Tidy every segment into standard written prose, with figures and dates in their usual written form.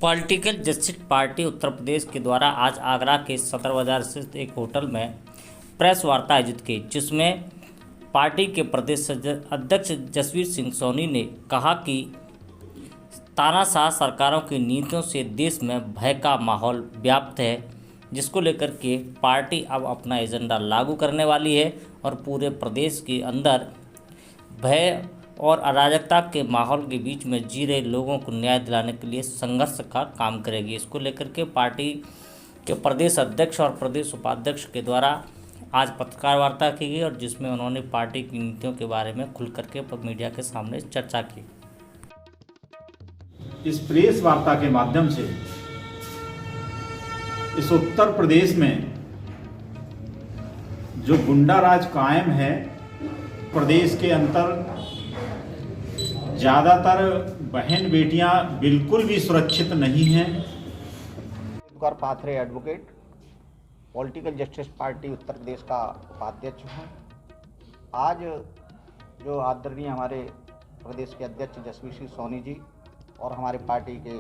Political justice party Uttar Pradesh के द्वारा आज आगरा के सदर बाजार स्थित एक होटल में प्रेस वार्ता आयोजित की, जिसमें पार्टी के प्रदेश अध्यक्ष जसवीर सिंह सोनी ने कहा कि तानाशाह सरकारों की नीतियों से देश में भय का माहौल व्याप्त है, जिसको लेकर के पार्टी अब अपना एजेंडा लागू करने वाली है और पूरे प्रदेश के अंदर भय और अराजकता के माहौल के बीच में जी रहे लोगों को न्याय दिलाने के लिए संघर्ष का काम करेगी। इसको लेकर के पार्टी के प्रदेश अध्यक्ष और प्रदेश उपाध्यक्ष के द्वारा आज पत्रकार वार्ता की गई और जिसमें उन्होंने पार्टी की नीतियों के बारे में खुल करके मीडिया के सामने चर्चा की। इस प्रेस वार्ता के माध्यम से इस उत्तर प्रदेश में जो गुंडा राज कायम है, प्रदेश के अंदर ज़्यादातर बहन बेटियां बिल्कुल भी सुरक्षित नहीं हैं। Pathare advocate, political justice party Uttar Pradesh का उपाध्यक्ष हूँ। आज जो आदरणीय हमारे प्रदेश के अध्यक्ष जसवीर सिंह सोनी जी और हमारे पार्टी के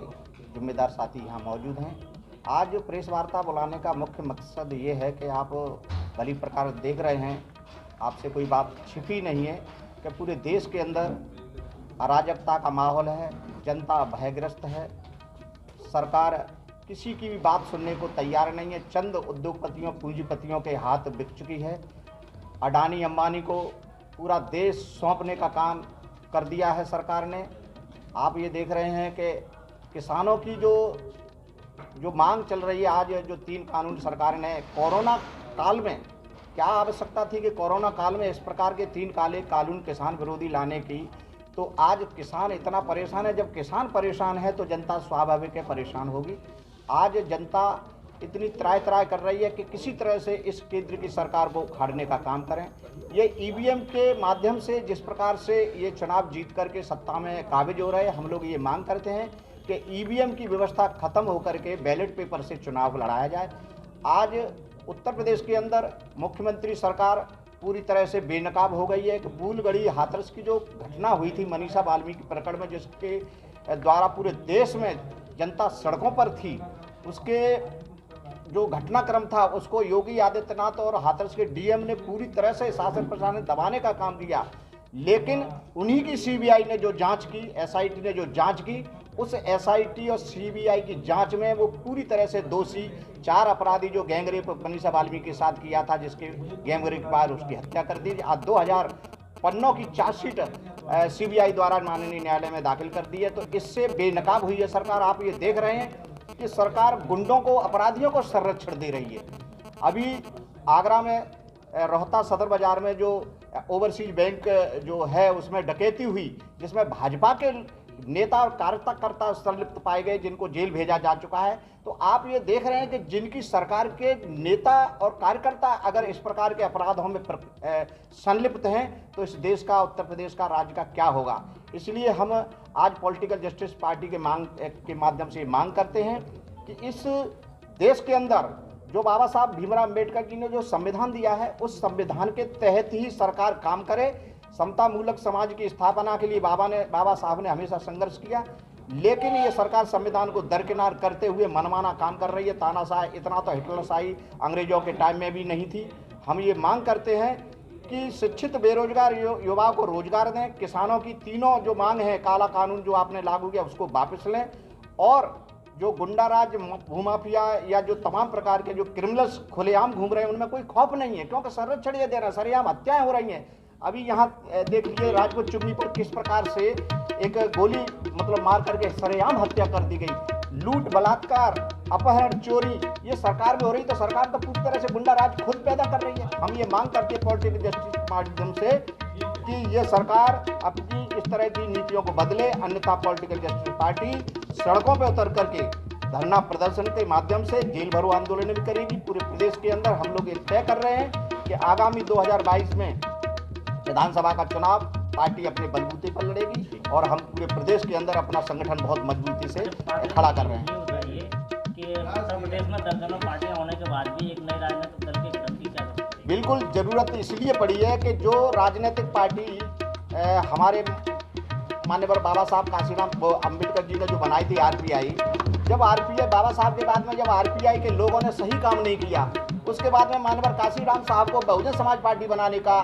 जिम्मेदार साथी यहाँ मौजूद हैं। आज प्रेस वार्ता बुलाने का मुख्य मकसद ये है कि आप भली प्रकार देख रहे हैं, आपसे कोई बात छिपी नहीं है कि पूरे देश के अंदर अराजकता का माहौल है, जनता भयग्रस्त है, सरकार किसी की भी बात सुनने को तैयार नहीं है। चंद उद्योगपतियों पूंजीपतियों के हाथ बिक चुकी है। अडानी अंबानी को पूरा देश सौंपने का काम कर दिया है सरकार ने। आप ये देख रहे हैं कि किसानों की जो मांग चल रही है, आज जो 3 कानून सरकार ने कोरोना काल में, क्या आवश्यकता थी कि कोरोना काल में इस प्रकार के 3 काले कानून किसान विरोधी लाने की। तो आज किसान इतना परेशान है, जब किसान परेशान है तो जनता स्वाभाविक है परेशान होगी। आज जनता इतनी त्राय कर रही है कि किसी तरह से इस केंद्र की सरकार को उखाड़ने का काम करें। ये ईवीएम के माध्यम से जिस प्रकार से ये चुनाव जीत करके सत्ता में काबिज हो रहे हैं, हम लोग ये मांग करते हैं कि ईवीएम की व्यवस्था खत्म होकर के बैलेट पेपर से चुनाव लड़ाया जाए। आज उत्तर प्रदेश के अंदर मुख्यमंत्री सरकार पूरी तरह से बेनकाब हो गई है। कि फूलगढ़ी हाथरस की जो घटना हुई थी मनीषा वाल्मीकि प्रकरण में, जिसके द्वारा पूरे देश में जनता सड़कों पर थी, उसके जो घटनाक्रम था उसको योगी आदित्यनाथ और हाथरस के डीएम ने पूरी तरह से शासन प्रशासन दबाने का काम किया। लेकिन उन्हीं की सीबीआई ने जो जांच की, एसआईटी ने जो जांच की, उस एसआईटी और सीबीआई की जांच में वो पूरी तरह से दोषी 4 अपराधी जो गैंगरेप मनीषा वाल्मीकि के साथ किया था, जिसके गैंगरेप के बाद उसकी हत्या कर दी। आज 2000 पन्नों की चार्जशीट सीबीआई द्वारा माननीय न्यायालय में दाखिल कर दी है। तो इससे बेनकाब हुई है सरकार। आप ये देख रहे हैं कि सरकार गुंडों को, अपराधियों को संरक्षण दे रही है। अभी आगरा में रोहता सदर बाजार में जो ओवरसीज बैंक जो है उसमें डकैती हुई, जिसमें भाजपा के नेता और कार्यकर्ता संलिप्त पाए गए, जिनको जेल भेजा जा चुका है। तो आप ये देख रहे हैं कि जिनकी सरकार के नेता और कार्यकर्ता अगर इस प्रकार के अपराधों में संलिप्त हैं, तो इस देश का, उत्तर प्रदेश का, राज्य का क्या होगा। इसलिए हम आज पॉलिटिकल जस्टिस पार्टी के माध्यम से मांग करते हैं कि इस देश के अंदर जो बाबा साहब भीमराव अम्बेडकर जी ने जो संविधान दिया है, उस संविधान के तहत ही सरकार काम करे। समता मूलक समाज की स्थापना के लिए बाबा साहब ने हमेशा संघर्ष किया, लेकिन ये सरकार संविधान को दरकिनार करते हुए मनमाना काम कर रही है। तानाशाह, इतना तो हिटलरशाही अंग्रेजों के टाइम में भी नहीं थी। हम ये मांग करते हैं कि शिक्षित बेरोजगार युवाओं को रोजगार दें। किसानों की तीनों जो मांग है, काला कानून जो आपने लागू किया उसको वापस लें, और जो गुंडा राज, भूमाफिया या जो तमाम प्रकार के जो क्रिमिनल्स खुलेआम घूम रहे हैं, उनमें कोई खौफ नहीं है, क्योंकि संरक्षण ये दे रहा है। सरेआम हत्याएं हो रही हैं। अभी यहाँ देख लीजिए राजपूत चुगनी पर किस प्रकार से एक गोली मार करके सरेआम हत्या कर दी गई। लूट, बलात्कार, अपहरण, चोरी, ये सरकार में हो रही। तो सरकार तो पूरी तरह से गुंडा राज खुद पैदा कर रही है। हम ये मांग करते हैं पॉलिटिकल जस्टिस के माध्यम से कि ये सरकार अपनी इस तरह की नीतियों को बदले, अन्यथा पॉलिटिकल जस्टिस पार्टी सड़कों पर उतर करके धरना प्रदर्शन के माध्यम से जेल भरो आंदोलन भी करेगी। पूरे प्रदेश के अंदर हम लोग ये तय कर रहे हैं कि आगामी 2022 में विधानसभा का चुनाव पार्टी अपने बलबूते पर लड़ेगी, और हम पूरे प्रदेश के अंदर अपना संगठन बहुत मजबूती से खड़ा कर रहे हैं। कि उत्तर प्रदेश में दर्जनों पार्टियां होने के बाद भी एक नए राजनीतिक दल की गठन की क्या बिल्कुल जरूरत इसलिए पड़ी है कि जो राजनीतिक पार्टी हमारे माननीय बाबा साहब काशीराम अम्बेडकर जी ने जो बनाई थी आरपीआई, जब आरपीआई बाबा साहब के बाद में जब आरपीआई के लोगों ने सही काम नहीं किया, उसके बाद में मानवर काशीराम साहब को बहुजन समाज पार्टी बनाने का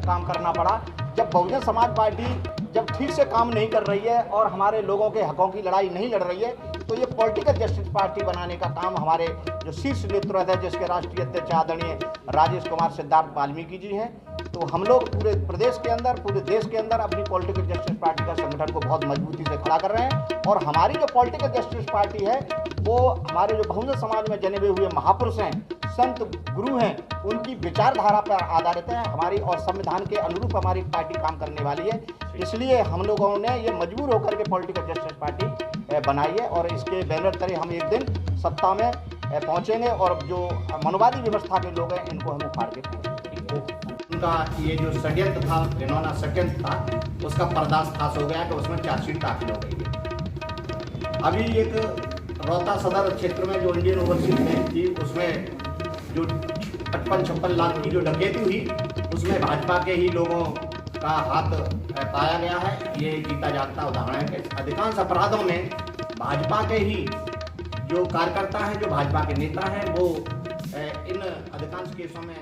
काम करना पड़ा। जब बहुजन समाज पार्टी जब ठीक से काम नहीं कर रही है और हमारे लोगों के हकों की लड़ाई नहीं लड़ रही है, तो ये पॉलिटिकल जस्टिस पार्टी बनाने का काम हमारे जो शीर्ष नेतृत्व है, जिसके राष्ट्रीय अध्यक्ष आदरणीय राजेश कुमार सिद्धार्थ वाल्मीकि जी हैं, तो हम लोग पूरे प्रदेश के अंदर, पूरे देश के अंदर अपनी पॉलिटिकल जस्टिस पार्टी का संगठन को बहुत मजबूती से खड़ा कर रहे हैं। और हमारी जो पॉलिटिकल जस्टिस पार्टी है वो हमारे जो बहुजन समाज में जन्मे हुए महापुरुष हैं, संत गुरु हैं, उनकी विचारधारा पर आधारित है हमारी, और संविधान के अनुरूप हमारी पार्टी काम करने वाली है। इसलिए हम लोगों ने ये मजबूर होकर के पॉलिटिकल जस्टिस पार्टी बनाई है और इसके बैनर तले हम एक दिन सत्ता में पहुंचेंगे और जो मनोवादी व्यवस्था के लोग हैं इनको हम उखाड़ के फेंकेंगे। उनका ये जो षड्यंत्र था, घिनौना षड्यंत्र था, उसका पर्दाफाश हो गया कि उसमें चार्जशीट दाखिल हो गई है। अभी एक रौता सदर क्षेत्र में जो इंडियन ओवरसीज बैंक थी, उसमें जो 55-56 लाख की जो डकैती हुई, उसमें भाजपा के ही लोगों का हाथ पाया गया है। ये जीता जागता उदाहरण है कि अधिकांश अपराधों में भाजपा के ही जो कार्यकर्ता हैं, जो भाजपा के नेता हैं, वो इन अधिकांश केसों में